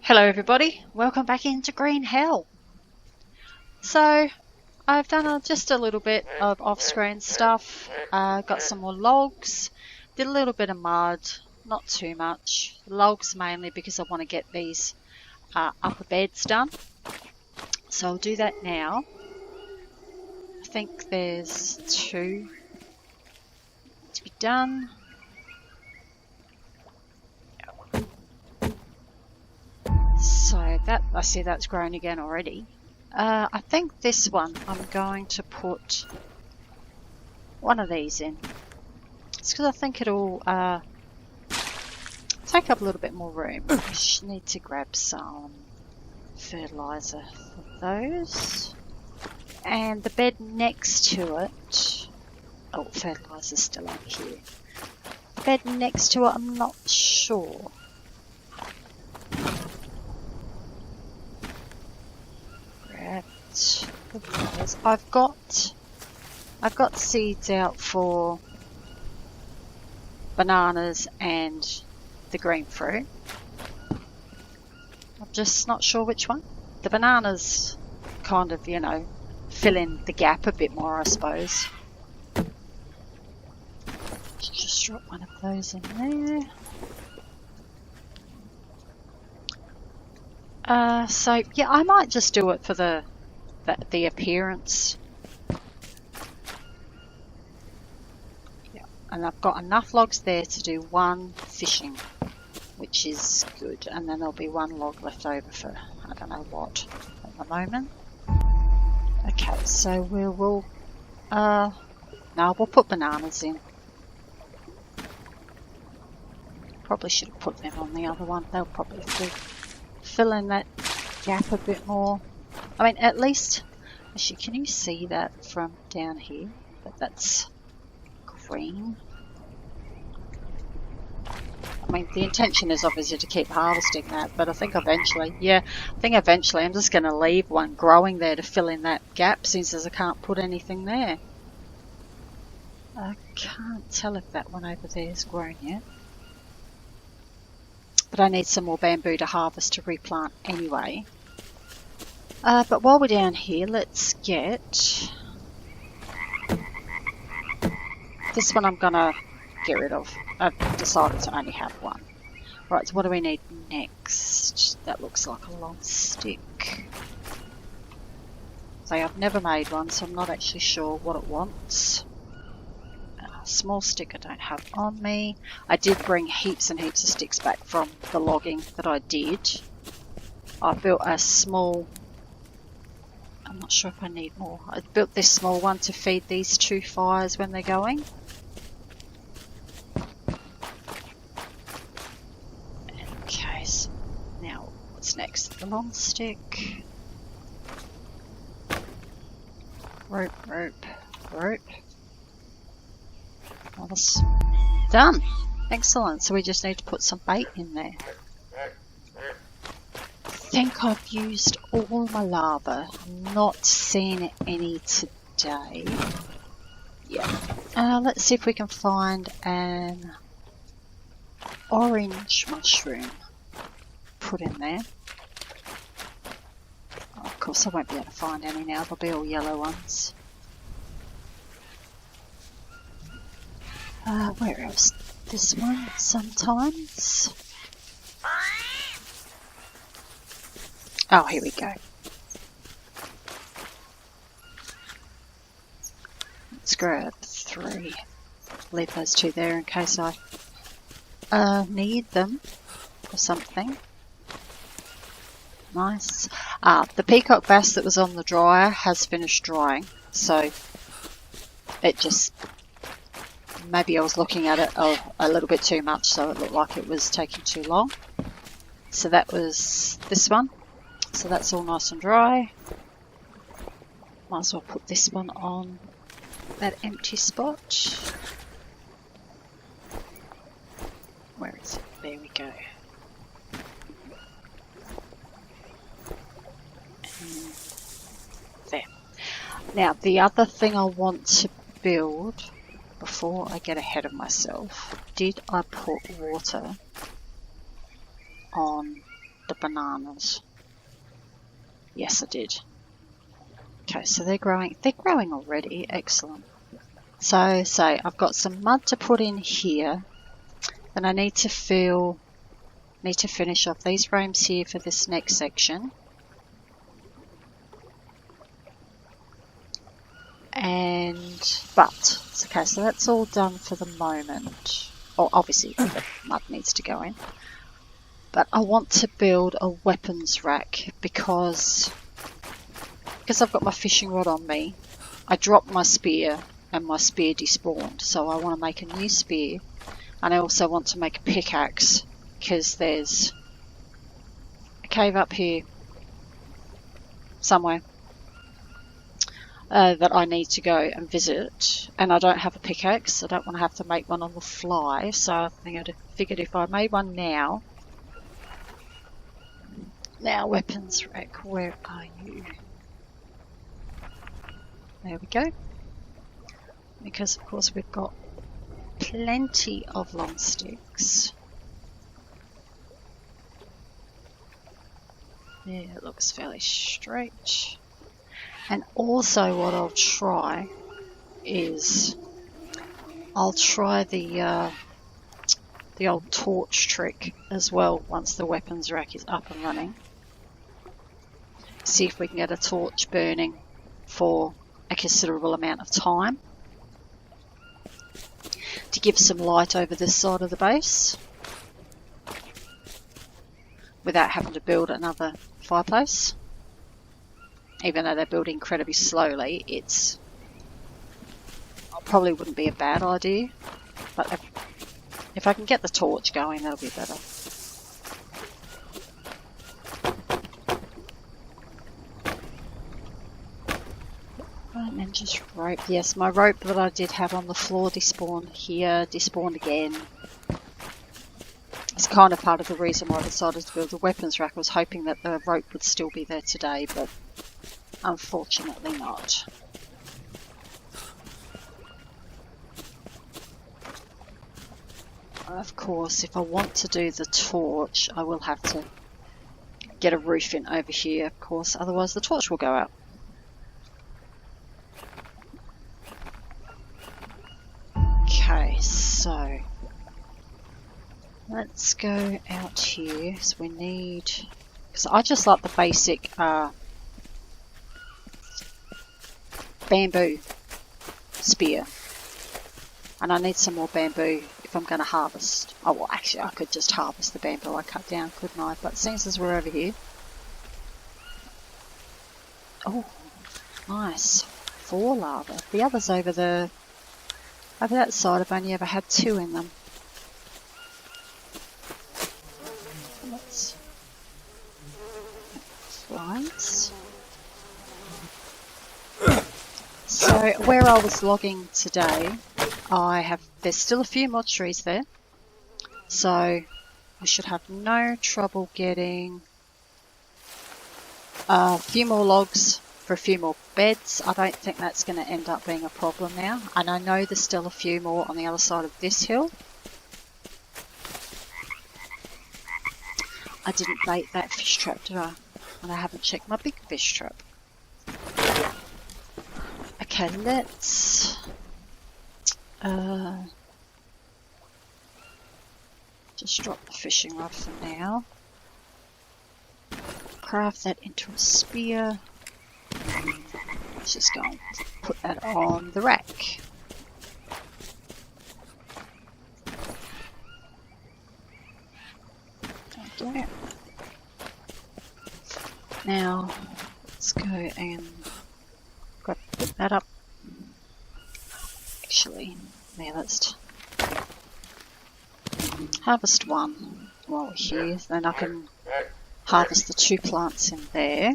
Hello everybody, welcome back into Green Hell. So I've done just a little bit of off-screen stuff, got some more logs, did a little bit of mud, not too much, logs mainly because I want to get these upper beds done. So I'll do that now. I think there's 2 to be done. So that, I see that's grown again already. I think this one I'm going to put one of these in. It's because I think it'll take up a little bit more room. I need to grab some fertilizer for those. And the bed next to it, oh, fertilizer's still over here. The bed next to it, I'm not sure. I've got seeds out for bananas and the green fruit. I'm just not sure which one. The bananas kind of, you know, fill in the gap a bit more, I suppose. Just drop one of those in there. So yeah, I might just do it for the appearance. Yeah, and I've got enough logs there to do 1 fishing, which is good. And then there'll be 1 log left over for I don't know what at the moment. Okay, so we'll put bananas in. Probably should have put them on the other one. They'll probably fill in that gap a bit more. I mean, at least, actually, can you see that from down here? That's green. I mean, the intention is obviously to keep harvesting that, but I think eventually, I'm just going to leave one growing there to fill in that gap, since I can't put anything there. I can't tell if that one over there is grown yet. But I need some more bamboo to harvest to replant anyway. But while we're down here, let's get this one. I'm gonna get rid of. I've decided to only have 1. Right, so what do we need next? That looks like a long stick. So I've never made one, so I'm not actually sure what it wants. Small stick I don't have on me. I did bring heaps and heaps of sticks back from the logging that I did. I built a small, I'm not sure if I need more. I built this small one to feed these 2 fires when they're going. Okay, so now what's next? The long stick. Rope. Well, that's done. Excellent. So we just need to put some bait in there. I think I've used all my lava. I'm not seeing any today. Yeah. Let's see if we can find an orange mushroom. Put in there. Oh, of course, I won't be able to find any now. They'll be all yellow ones. Where else? This one sometimes. Oh, here we go. Let's grab 3. Leave those 2 there in case I need them or something. Nice. The peacock bass that was on the dryer has finished drying, so it just... Maybe I was looking at it a little bit too much, so it looked like it was taking too long. So that was this one. So that's all nice and dry. Might as well put this one on that empty spot. Where is it? There we go. And there. Now, the other thing I want to build... Before I get ahead of myself, did I put water on the bananas? Yes, I did. Okay, so they're growing. They're growing already. Excellent. So I've got some mud to put in here, and I need to finish off these frames here for this next section. But okay, so that's all done for the moment. Well, obviously the mud needs to go in. But I want to build a weapons rack because I've got my fishing rod on me. I dropped my spear and my spear despawned, so I want to make a new spear, and I also want to make a pickaxe because there's a cave up here somewhere that I need to go and visit, and I don't have a pickaxe. I don't want to have to make one on the fly, so I figured if I made one now, weapons rack, where are you? There we go. Because of course we've got plenty of long sticks. Yeah, it looks fairly straight. And also what I'll try is I'll try the old torch trick as well once the weapons rack is up and running. See if we can get a torch burning for a considerable amount of time to give some light over this side of the base without having to build another fireplace. Even though they build incredibly slowly, it probably wouldn't be a bad idea, but if I can get the torch going, that'll be better. And then just rope. Yes, my rope that I did have on the floor despawned here, despawned again. It's kind of part of the reason why I decided to build the weapons rack. I was hoping that the rope would still be there today, but unfortunately not. Of course, if I want to do the torch, I will have to get a roof in over here, of course, otherwise the torch will go out. Okay, so let's go out here. So we need, because I just like the basic bamboo spear, and I need some more bamboo if I'm going to harvest. Oh well, actually I could just harvest the bamboo I cut down, couldn't I? But since as we're over here, oh nice, 4 lava. The others over that side I've only ever had 2 in them. Let's flies. So where I was logging today, there's still a few more trees there, so I should have no trouble getting a few more logs for a few more beds. I don't think that's going to end up being a problem now, and I know there's still a few more on the other side of this hill. I didn't bait that fish trap, did I? And I haven't checked my big fish trap. Okay, let's just drop the fishing rod for now. Craft that into a spear. Let's just go and put that on the rack. Okay. Now let's go and put that up. Actually, yeah, let's harvest one while we're here, then I can harvest the 2 plants in there.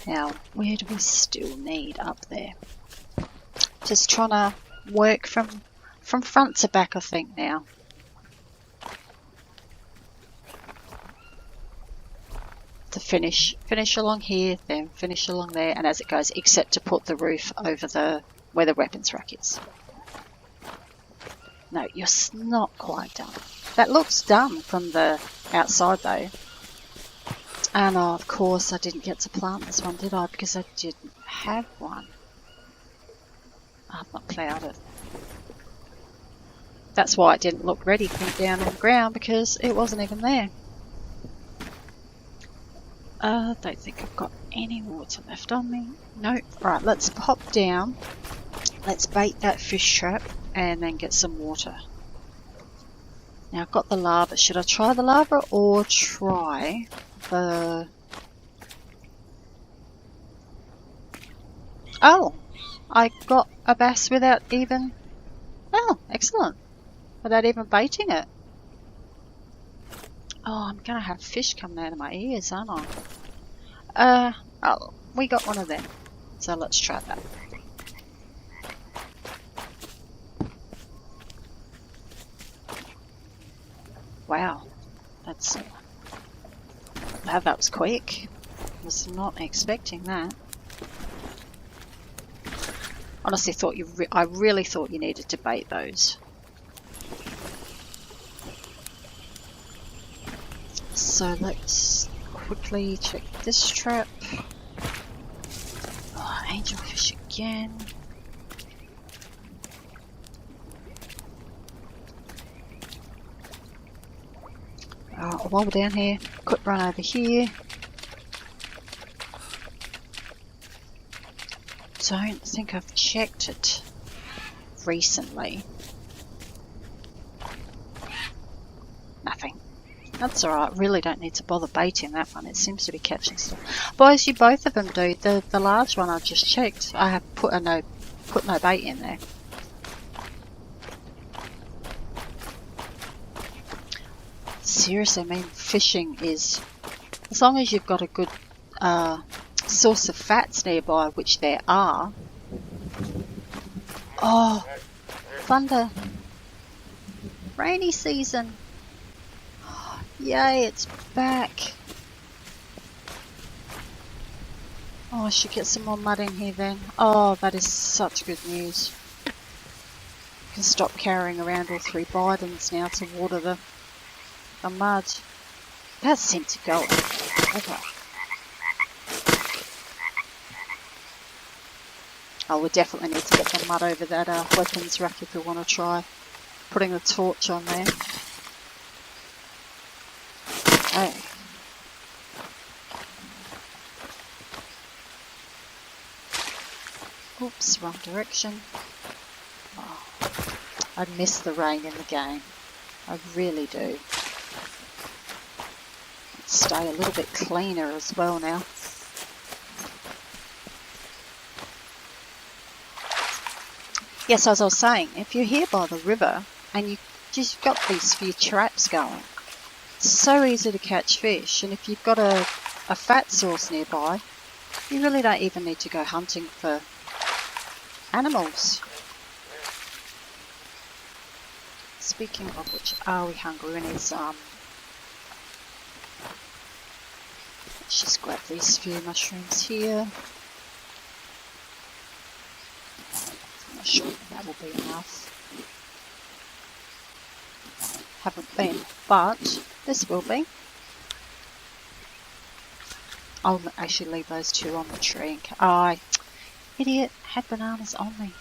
Now, where do we still need up there? Just trying to work from front to back, I think, now. To finish along here, then finish along there, and as it goes, except to put the roof over where the weapons rack is. No, you're not quite done. That looks done from the outside though. And of course I didn't get to plant this one, did I? Because I didn't have one. I've not ploughed it. That's why it didn't look ready to put down on the ground, because it wasn't even there. I don't think I've got any water left on me. Nope. Right, let's pop down. Let's bait that fish trap and then get some water. Now I've got the lava. Should I try the lava or try the... Oh! I got a bass without even... Oh, excellent. Without even baiting it. Oh, I'm going to have fish coming out of my ears, aren't I? Oh, we got one of them. So let's try that. Wow. Wow, that was quick. Was not expecting that. Honestly, I really thought you needed to bait those. So let's quickly check this trap. Oh, angelfish again. While we're down here, quick run over here. Don't think I've checked it recently. Nothing. That's alright, really don't need to bother baiting that one. It seems to be catching stuff. Boys, you both of them do. The large one I just checked. I have put no bait in there. Seriously, I mean, fishing is, as long as you've got a good source of fats nearby, which there are. Oh, thunder. Rainy season. Yay, it's back. Oh, I should get some more mud in here then. Oh, that is such good news. You can stop carrying around all 3 Bidens now to water the mud. That seemed to go over. Oh, we definitely need to get the mud over that weapons rack if we want to try putting the torch on there. Okay. Oops, wrong direction. Oh, I miss the rain in the game. I really do. Let's stay a little bit cleaner as well now. Yes, as I was saying, if you're here by the river and you just got these few traps going, it's so easy to catch fish, and if you've got a fat source nearby, you really don't even need to go hunting for animals. Speaking of which, are we hungry? We need some. Let's just grab these few mushrooms here. I'm not sure that will be enough. Haven't been, but this will be. I'll actually leave those 2 on the tree. I, idiot, had bananas on me.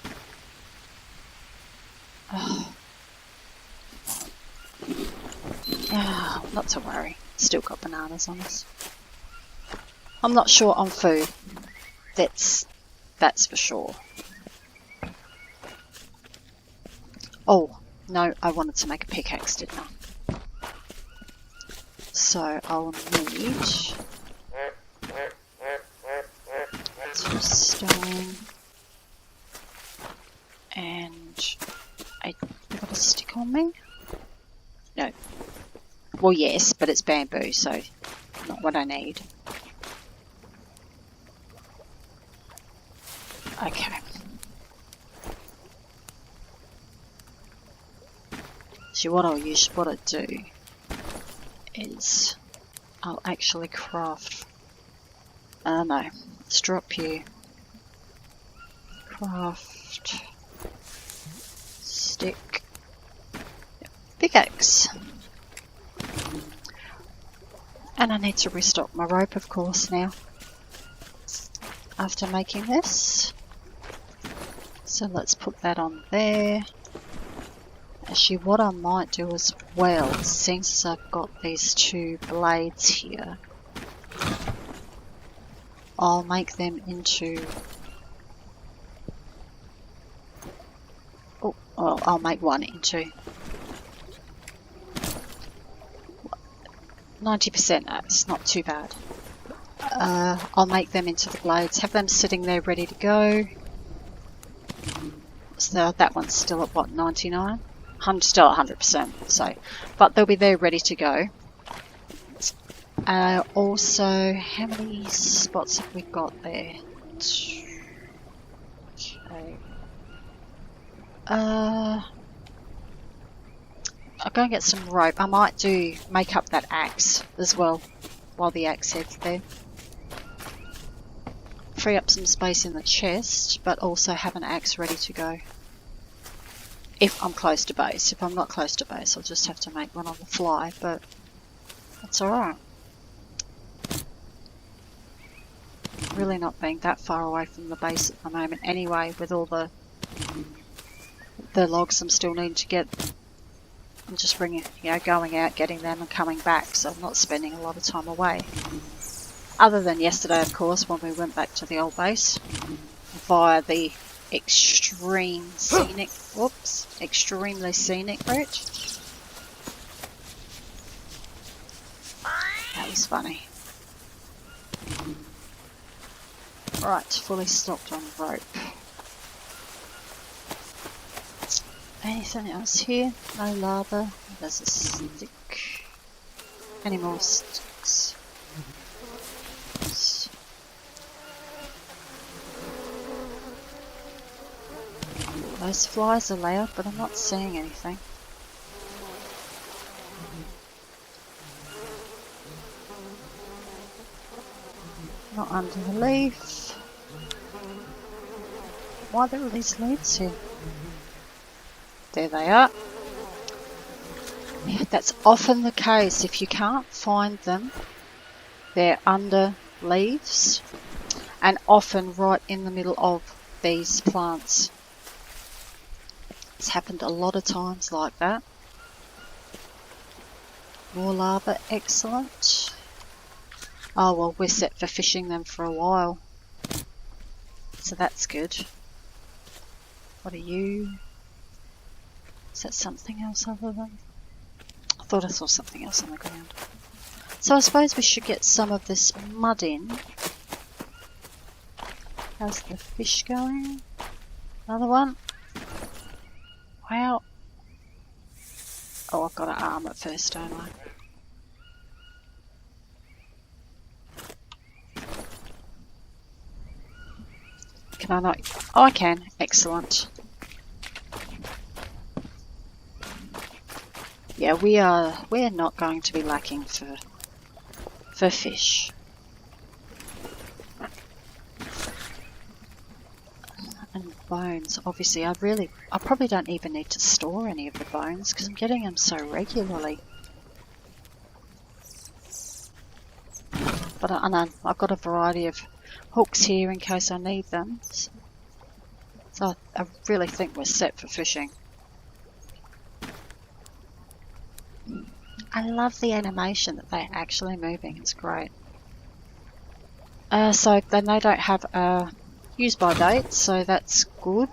Oh. Oh, not to worry. Still got bananas on us. I'm not short on food. That's for sure. Oh, no, I wanted to make a pickaxe, didn't I? So I'll need 2 stone and I got a stick on me? No. Well, yes, but it's bamboo, so not what I need. Okay. So what I do is I'll actually craft. No, let's drop you. Craft stick. Pickaxe. And I need to restock my rope, of course, now. After making this. So let's put that on there. Actually, what I might do as well, since I've got these two blades here, I'll make them into... Oh, well, I'll make one into 90%. It's not too bad. I'll make them into the blades, have them sitting there ready to go. So that one's still at what, 99? Still at 100%. So, but they'll be there ready to go. Also, how many spots have we got there? Okay. I'll go and get some rope. I might make up that axe as well while the axe head's there. Free up some space in the chest, but also have an axe ready to go. If I'm close to base. If I'm not close to base, I'll just have to make one on the fly, but that's alright. Really not being that far away from the base at the moment anyway, with all the logs I'm still needing to get. I'm just going out, getting them and coming back, so I'm not spending a lot of time away. Other than yesterday, of course, when we went back to the old base via the extremely scenic route. That was funny. Right, fully stocked on rope. Anything else here? No lava. There's a stick. Any more sticks? Those flies are loud, but I'm not seeing anything. Not under the leaf. Why are there all these leaves here? There they are. Yeah, that's often the case. If you can't find them, they're under leaves and often right in the middle of these plants. It's happened a lot of times like that. More lava, excellent. Oh well, we're set for fishing them for a while. So that's good. What are you? Is that something else other than... I thought I saw something else on the ground. So I suppose we should get some of this mud in. How's the fish going? Another one? Wow. Oh, I've got to arm it first, don't I? Can I not? Oh, I can. Excellent. Yeah, we're not going to be lacking for fish. And bones, obviously. I probably don't even need to store any of the bones because I'm getting them so regularly. But I've got a variety of hooks here in case I need them. So I really think we're set for fishing. I love the animation that they're actually moving. It's great. So then they don't have a use by date, so that's good.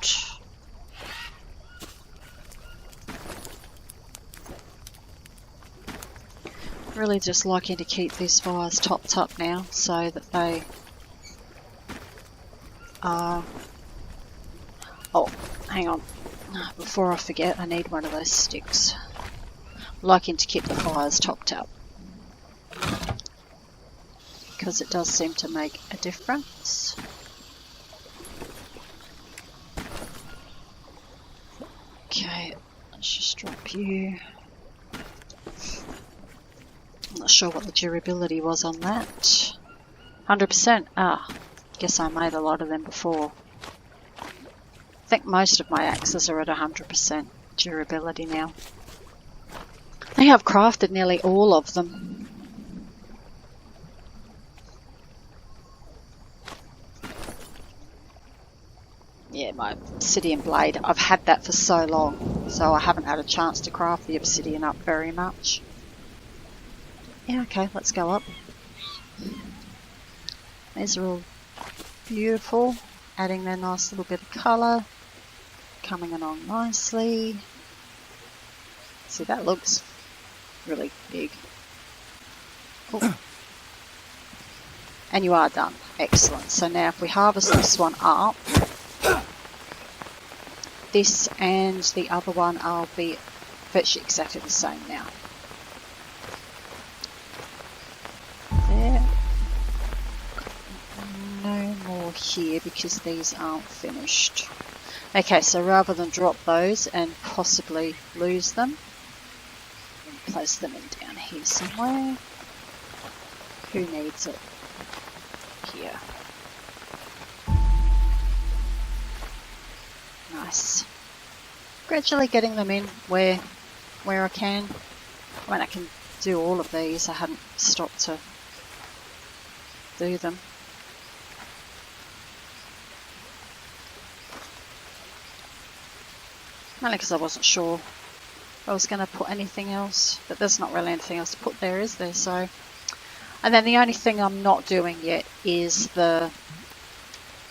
Really just liking to keep these fires topped up now so that they are... Oh, hang on. Before I forget, I need one of those sticks. Liking to keep the fires topped up because it does seem to make a difference. Okay, let's just drop you. I'm not sure what the durability was on that. 100%. Ah, guess I made a lot of them before. I think most of my axes are at 100% durability now. I think I've crafted nearly all of them. obsidian blade. I've had that for so long, so I haven't had a chance to craft the obsidian up very much. Yeah, okay, let's go up. These are all beautiful, adding their nice little bit of colour, coming along nicely. See, that looks really big. Oh. And you are done. Excellent. So now if we harvest this one up, this and the other one will be virtually exactly the same now. There. No more here because these aren't finished. Okay, so rather than drop those and possibly lose them, place them in down here somewhere. Who needs it? Here. Nice. Gradually getting them in where I can. I mean, I can do all of these. I hadn't stopped to do them. Mainly because I wasn't sure if I was going to put anything else, but there's not really anything else to put there, is there? So, and then the only thing I'm not doing yet is their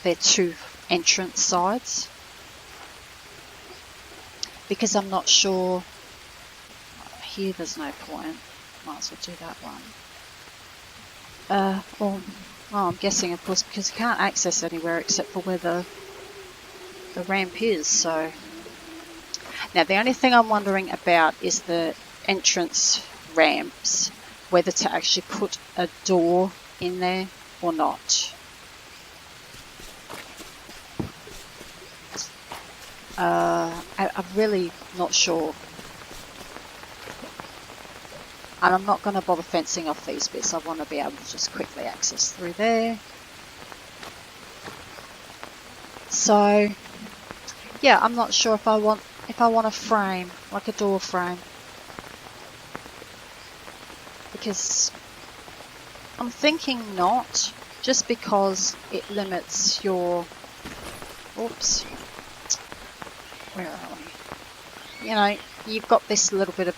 two entrance sides, because I'm not sure. Here there's no point. Might as well do that one. Well, I'm guessing, of course, because you can't access anywhere except for where the ramp is. So now the only thing I'm wondering about is the entrance ramps, whether to actually put a door in there or not. I'm really not sure. And I'm not going to bother fencing off these bits. I want to be able to just quickly access through there. So, yeah, I'm not sure if I want a frame, like a door frame. Because I'm thinking not, just because it limits your... Oops. Where are we? You know, you've got this little bit of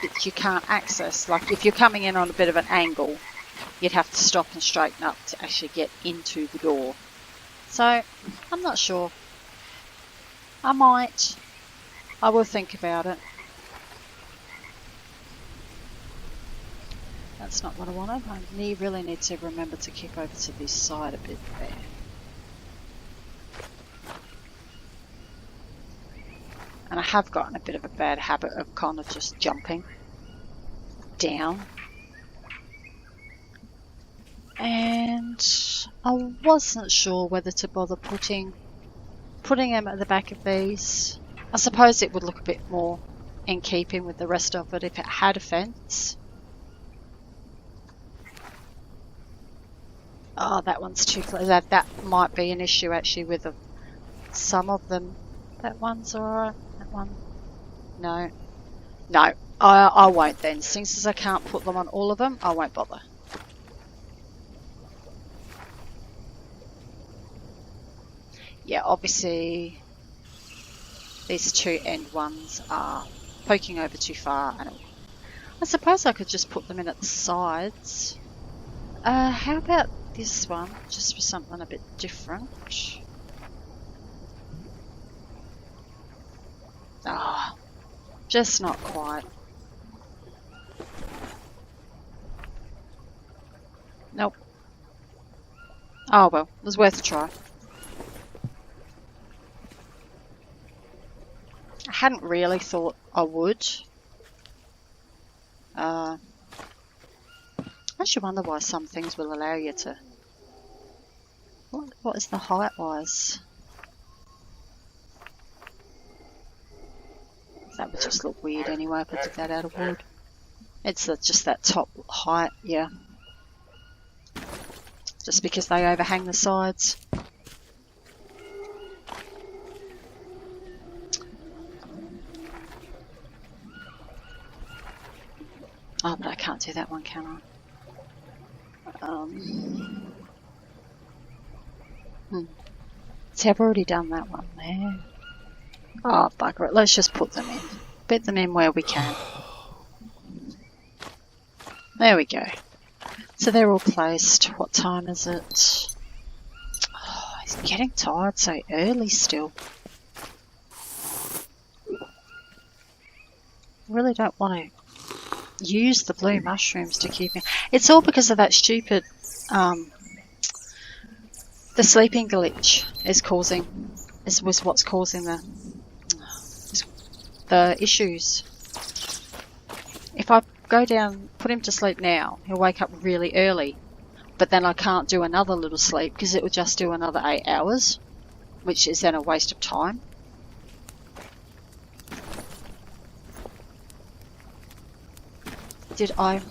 that you can't access. Like if you're coming in on a bit of an angle, you'd have to stop and straighten up to actually get into the door. So, I'm not sure. I will think about it. That's not what I wanted. I really need to remember to keep over to this side a bit there. And I have gotten a bit of a bad habit of kind of just jumping down. And I wasn't sure whether to bother putting them at the back of these. I suppose it would look a bit more in keeping with the rest of it if it had a fence. Oh, that one's too close. That might be an issue actually with some of them. That one's alright. That one. No. No. I won't then. Since I can't put them on all of them, I won't bother. Yeah, obviously these two end ones are poking over too far, and I suppose I could just put them in at the sides. How about this one, just for something a bit different? Ah, just not quite. Nope. Oh well, it was worth a try. I hadn't really thought I would. I actually wonder why some things will allow you to... What is the height-wise? That would just look weird anyway if I did that out of wood. It's just that top height, yeah. Just because they overhang the sides. Oh, but I can't do that one, can I? See, I've already done that one there. Oh, bugger it. Let's just put them in. Put them in where we can. There we go. So they're all placed. What time is it? Oh, he's getting tired so early still. Really don't want to use the blue mushrooms to keep me. It's all because of that stupid the sleeping glitch was what's causing the issues. If I go down, put him to sleep now, he'll wake up really early, but then I can't do another little sleep because it would just do another 8 hours, which is then a waste of time. I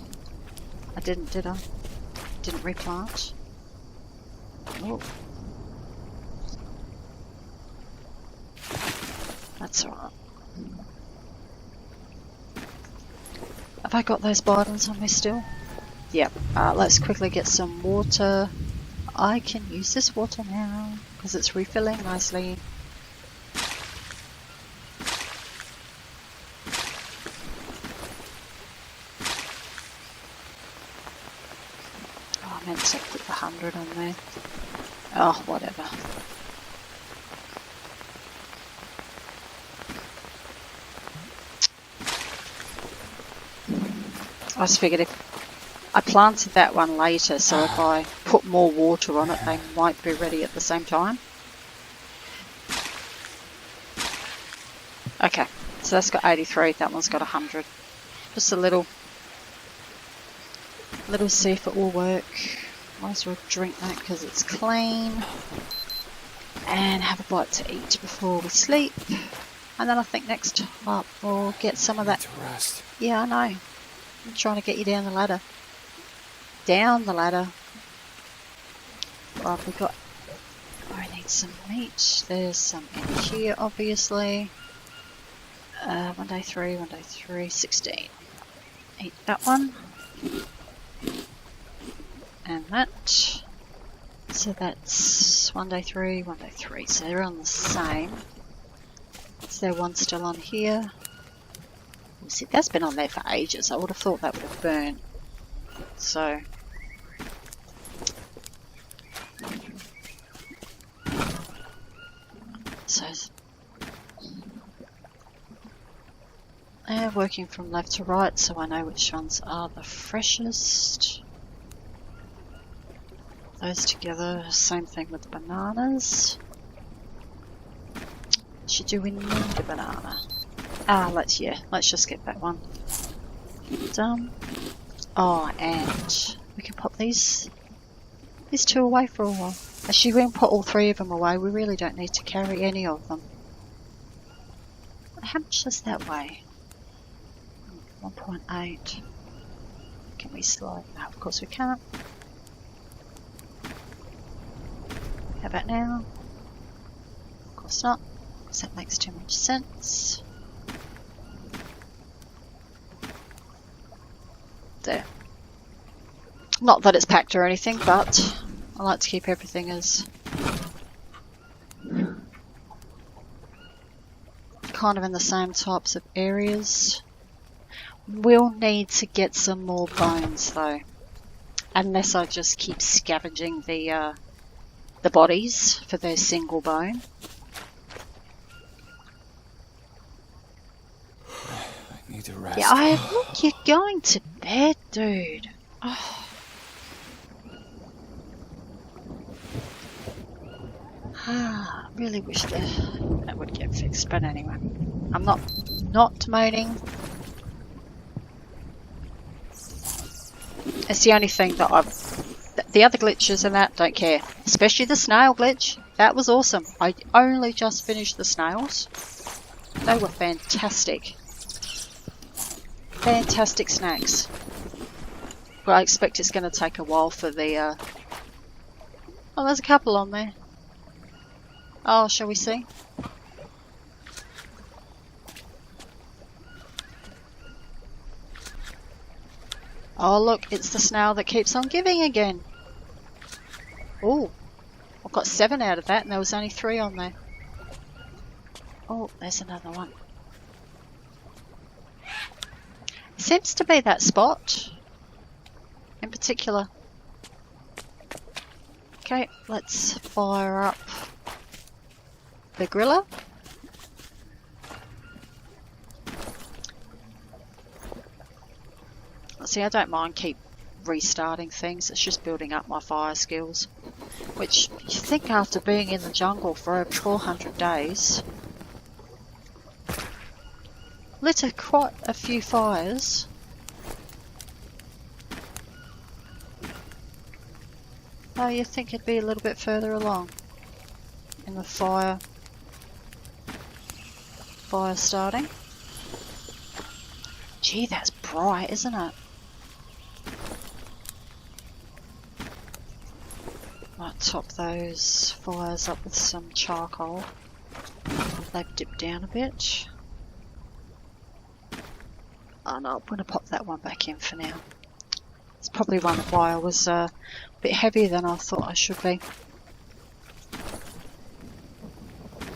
didn't, did I? Didn't replant. Oh. That's alright. Have I got those bidons on me still? Yep. Let's quickly get some water. I can use this water now because it's refilling nicely. I meant to put the 100 on there. Oh, whatever. I just figured if I planted that one later, so if I put more water on it, they might be ready at the same time. Okay, so that's got 83, that one's got 100. Just a little see if it will work. Might as well drink that because it's clean. And have a bite to eat before we sleep. And then I think next up we'll get some of that. To rest. Yeah, I know. I'm trying to get you down the ladder. Down the ladder. Right, we got. I need some meat. There's some in here, obviously. 1 day 3, 1 day 3, 16. Eat that one. And that. So that's 1 day 3, 1 day 3. So they're on the same. Is there one still on here? See, that's been on there for ages. I would have thought that would have burned. So. They're working from left to right, so I know which ones are the freshest. Those together, same thing with bananas. Do we need a banana? Let's just get that one done. Oh, and we can pop these two away for a while. Actually, we can put all 3 of them away. We really don't need to carry any of them. How much does that weigh? 1.8. Can we slide? No, of course we can't. How about now? Of course not, because that makes too much sense. There. Not that it's packed or anything, but I like to keep everything as kind of in the same types of areas. We'll need to get some more bones though, unless I just keep scavenging the bodies for their single bone. I need to rest. Yeah, look, you're going to bed, dude. Oh. I really wish that would get fixed, but anyway, I'm not moaning. It's the only thing that the other glitches and that, don't care. Especially the snail glitch. That was awesome. I only just finished the snails. They were fantastic. Fantastic snacks. But I expect it's going to take a while for the... Oh, there's a couple on there. Oh, shall we see? Oh look, it's the snail that keeps on giving again. Oh, I got 7 out of that and there was only 3 on there. Oh, there's another one. Seems to be that spot in particular. Okay, let's fire up the griller. See, I don't mind keep restarting things. It's just building up my fire skills. Which, you think after being in the jungle for over 400 days, lit quite a few fires. Oh, you think it'd be a little bit further along in the fire starting. Gee, that's bright, isn't it? Might top those fires up with some charcoal. They've dipped down a bit. Oh no, I'm going to pop that one back in for now. It's probably why I was a bit heavier than I thought I should be.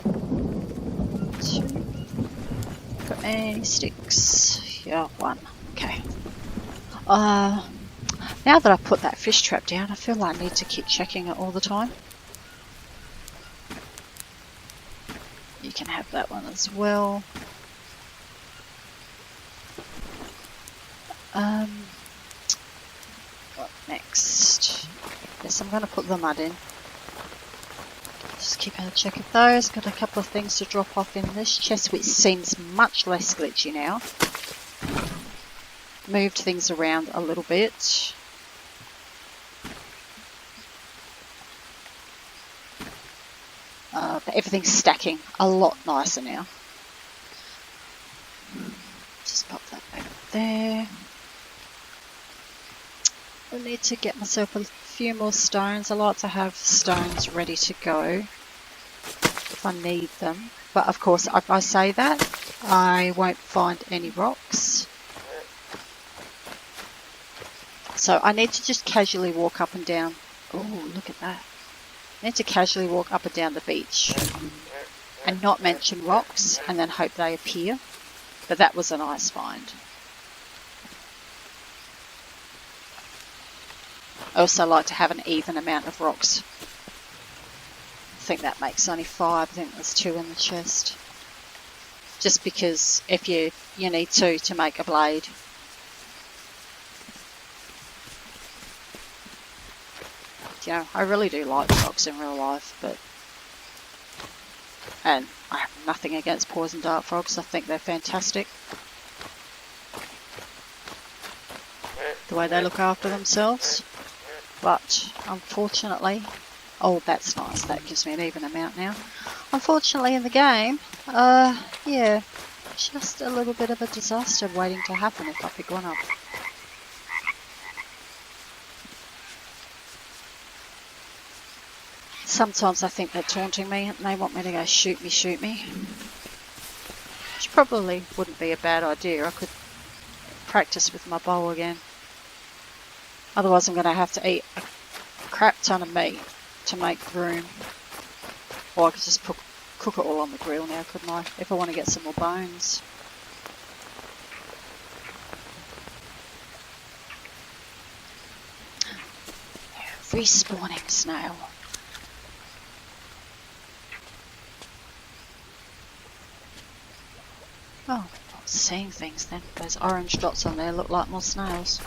2. Got any sticks? Yeah, 1. Okay. Now that I've put that fish trap down, I feel like I need to keep checking it all the time. You can have that one as well. What next? Yes, I'm going to put the mud in. Just keep a check of those. Got a couple of things to drop off in this chest, which seems much less glitchy now. Moved things around a little bit. But everything's stacking a lot nicer now. Just pop that back there. I need to get myself a few more stones. I like to have stones ready to go if I need them. But of course, if I say that, I won't find any rocks. So I need to just casually walk up and down. Oh, look at that. I need to casually walk up and down the beach and not mention rocks and then hope they appear. But that was a nice find. I also like to have an even amount of rocks. I think that makes only 5. I think there's 2 in the chest. Just because if you need 2 to make a blade. You know, I really do like rocks in real life, and I have nothing against poison dart frogs. I think they're fantastic. The way they look after themselves. But unfortunately, oh, that's nice. That gives me an even amount now. Unfortunately, in the game, yeah, just a little bit of a disaster waiting to happen if I pick one up. Sometimes I think they're taunting me and they want me to go shoot me. Which probably wouldn't be a bad idea. I could practice with my bow again. Otherwise I'm going to have to eat a crap ton of meat to make room. Or I could just cook it all on the grill now, couldn't I? If I want to get some more bones. Respawning snail. Oh, I'm not seeing things then. Those orange dots on there look like more snails.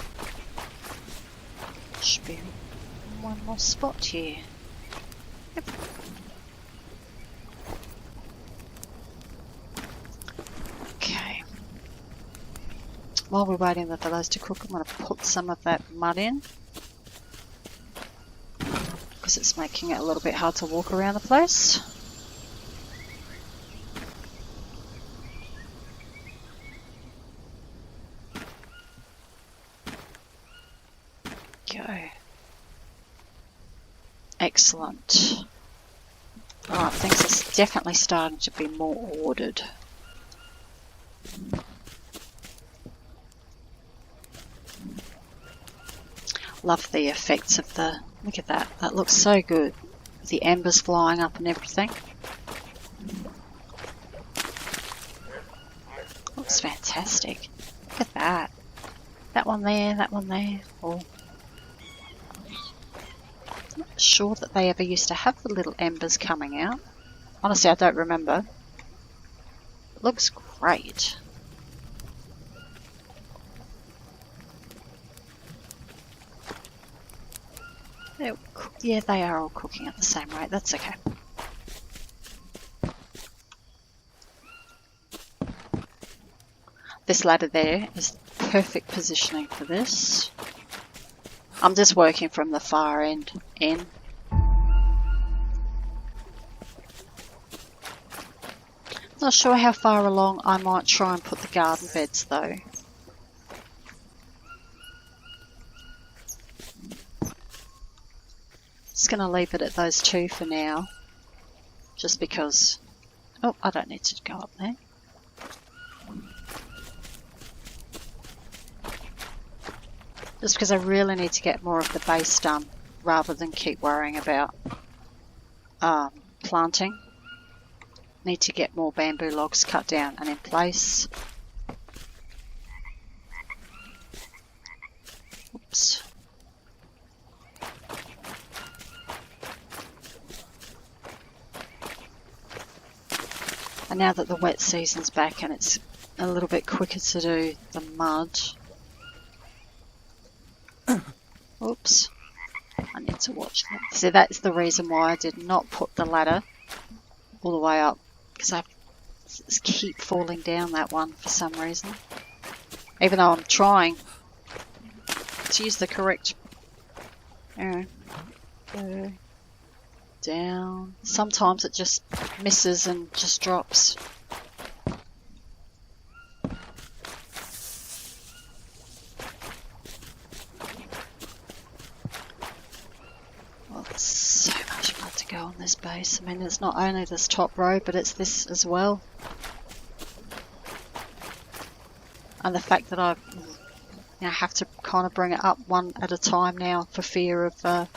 Should be one more spot here. Yep. Okay. While we're waiting for those to cook, I'm going to put some of that mud in. Because it's making it a little bit hard to walk around the place. Go. Excellent. Alright, things are definitely starting to be more ordered. Love the effects of the... Look at that. That looks so good. the embers flying up and everything. Looks fantastic. Look at that. That one there, that one there. Oh. Not sure that they ever used to have the little embers coming out. Honestly, I don't remember. It looks great. Yeah, they are all cooking at the same rate. That's okay. This ladder there is perfect positioning for this. I'm just working from the far end in. Not sure how far along I might try and put the garden beds though. Just going to leave it at those two for now. Just because... Oh, I don't need to go up there. Just because I really need to get more of the base done rather than keep worrying about planting. Need to get more bamboo logs cut down and in place. Oops. And now that the wet season's back and it's a little bit quicker to do the mud. Oops. I need to watch that. So that's the reason why I did not put the ladder all the way up. Because I just keep falling down that one for some reason. Even though I'm trying to use the correct... Go down. Sometimes it just misses and just drops. Well, there's so much blood to go on this base. I mean, it's not only this top row, but it's this as well. And the fact that I have to kind of bring it up one at a time now for fear of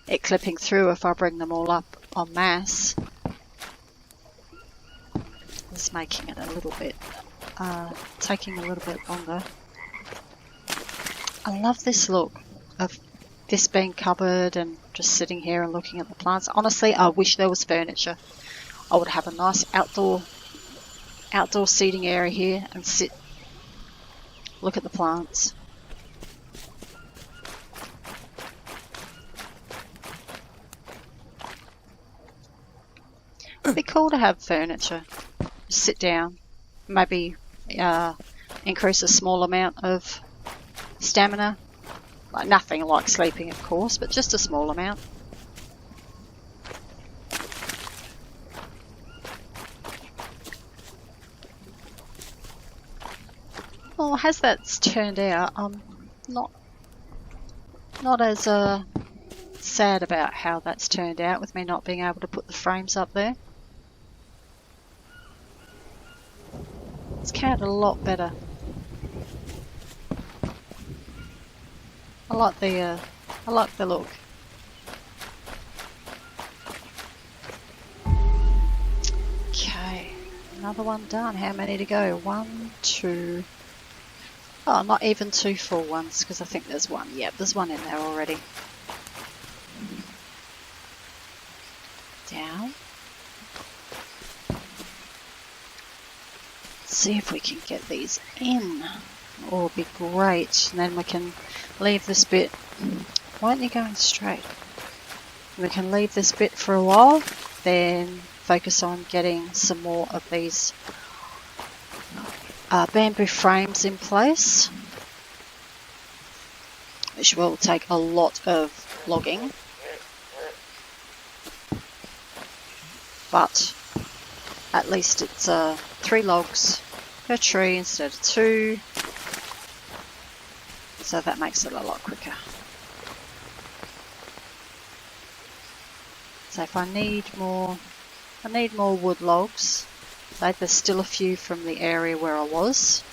it clipping through if I bring them all up en masse. It's making it a little bit, taking a little bit longer. I love this look of this being covered and just sitting here and looking at the plants. Honestly, I wish there was furniture. I would have a nice outdoor seating area here and sit, look at the plants. It'd be cool to have furniture. Just sit down, maybe increase a small amount of stamina. Like nothing like sleeping, of course, but just a small amount. Well, as that's turned out, I'm not as sad about how that's turned out with me not being able to put the frames up there. It's came out a lot better. I like the look. Okay, another one done. How many to go? 1, 2. Oh, not even 2 full ones because I think there's one. Yep, there's one in there already. Down. See if we can get these in. Oh, it'll be great. And then we can leave this bit. Why aren't you going straight? We can leave this bit for a while, then focus on getting some more of these bamboo frames in place, which will take a lot of logging. But at least it's 3 logs per tree instead of 2, so that makes it a lot quicker. So if I need more wood logs. There's still a few from the area where I was,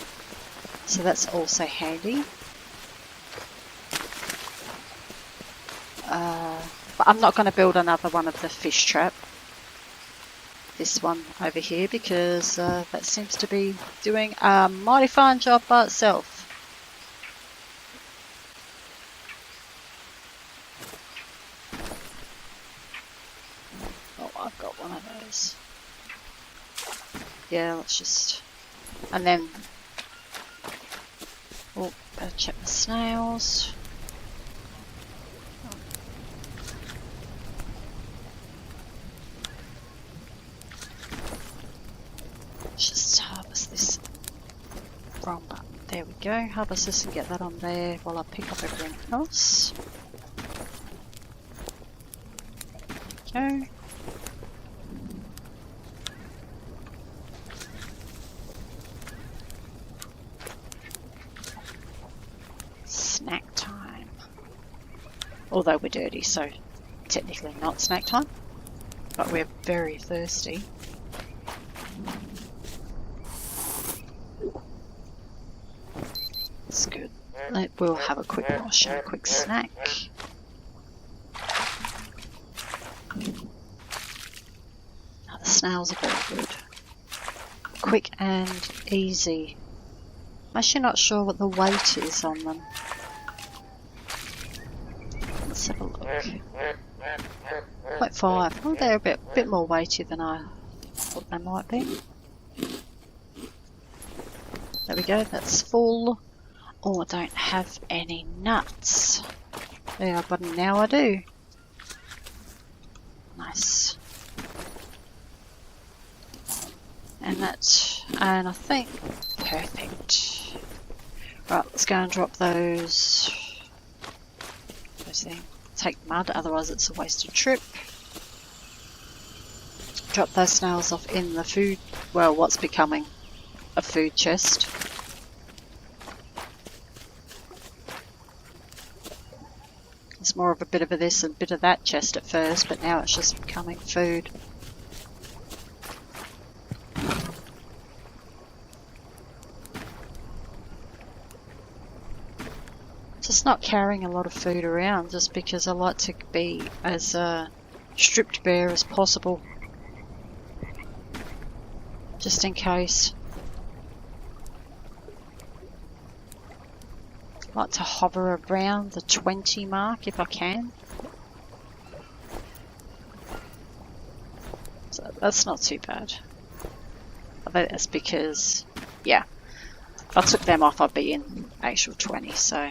so that's also handy. But I'm not going to build another one of the fish trap. This one over here, because that seems to be doing a mighty fine job by itself. Oh, I've got one of those. Yeah, let's just... And then... Oh, better check the snails. Just harvest this wrong button. There we go. Harvest this and get that on there while I pick up everything else. There we go. Snack time. Although we're dirty, so technically not snack time. But we're very thirsty. That's good. We'll have a quick wash and a quick snack. Now the snails are very good. Quick and easy. I'm actually not sure what the weight is on them. Let's have a look. 0.5. Oh, they're a bit more weighty than I thought they might be. There we go, that's full. Oh, I don't have any nuts. Yeah, but now I do. Nice. And I think, perfect. Right, let's go and drop those. Take mud, otherwise it's a wasted trip. Drop those snails off in the food, well, what's becoming a food chest. It's more of a bit of this and a bit of that chest at first, but now it's just becoming food. Just not carrying a lot of food around, just because I like to be as stripped bare as possible. Just in case. I like to hover around the 20 mark if I can. So that's not too bad. I bet that's because, yeah, if I took them off I'd be in actual 20, so.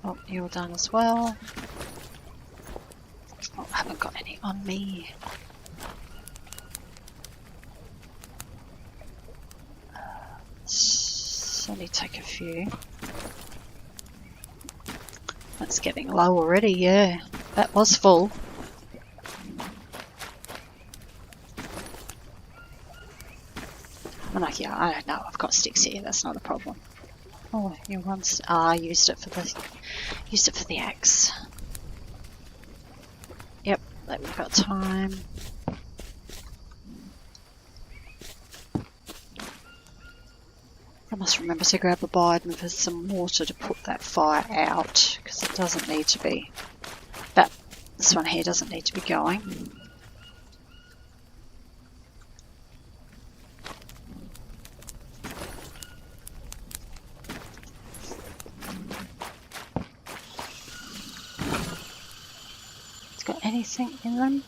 Oh, you're done as well. Oh, I haven't got any on me. Let's only take a few. That's getting low already, yeah. That was full. I'm like, yeah, I don't know, I've got sticks here, that's not a problem. Oh, you once I used it for the axe. Yep, that we've got time. I must remember to grab a Biden for some water to put that fire out, because it doesn't need to be. This one here doesn't need to be going. Got anything in them?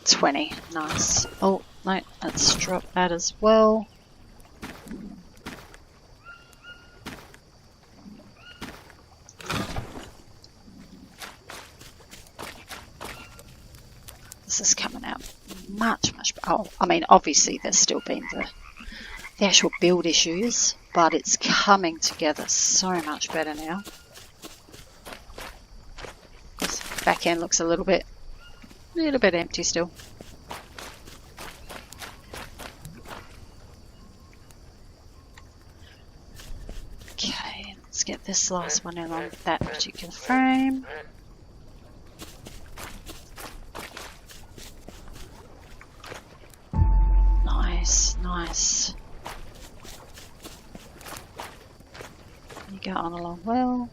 20, nice. Oh, no, let's drop that as well. This is coming out much better. Oh, I mean, obviously there's still been the actual build issues, but it's coming together so much better now. Back end looks a little bit empty still. Okay, let's get this last one in on that particular frame. Nice, nice. There you go on along well.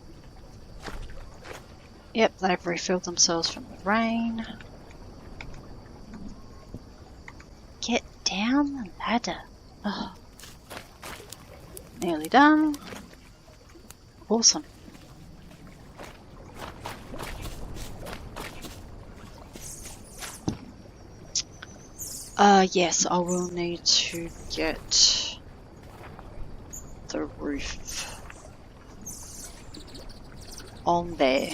Yep, they've refilled themselves from the rain. Get down the ladder. Oh. Nearly done. Awesome. Yes, I will need to get the roof on there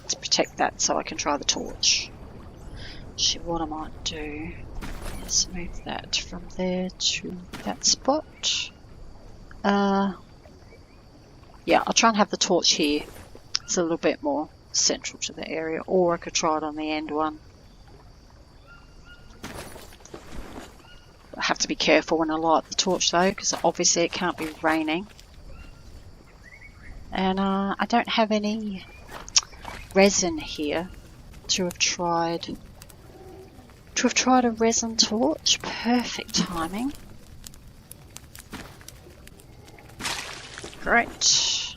to protect that so I can try the torch. Actually, what I might do is move that from there to that spot. Yeah, I'll try and have the torch here. It's a little bit more central to the area, or I could try it on the end one. I have to be careful when I light the torch though, because obviously it can't be raining. And I don't have any resin here to have tried a resin torch. Perfect timing. Great.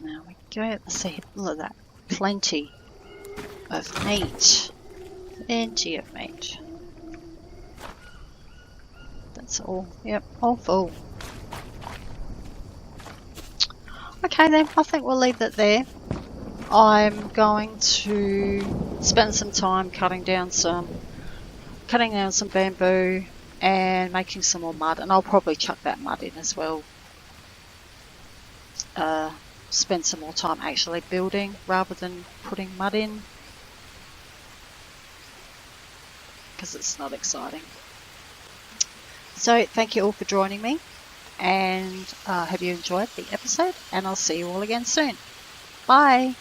Now we go. Let's see. Look at that. Plenty of meat. Plenty of meat. That's all. Yep, all full. Okay then, I think we'll leave it there. I'm going to spend some time cutting down some bamboo and making some more mud, and I'll probably chuck that mud in as well. Spend some more time actually building rather than putting mud in, because it's not exciting. So thank you all for joining me, and hope you enjoyed the episode, and I'll see you all again soon. Bye!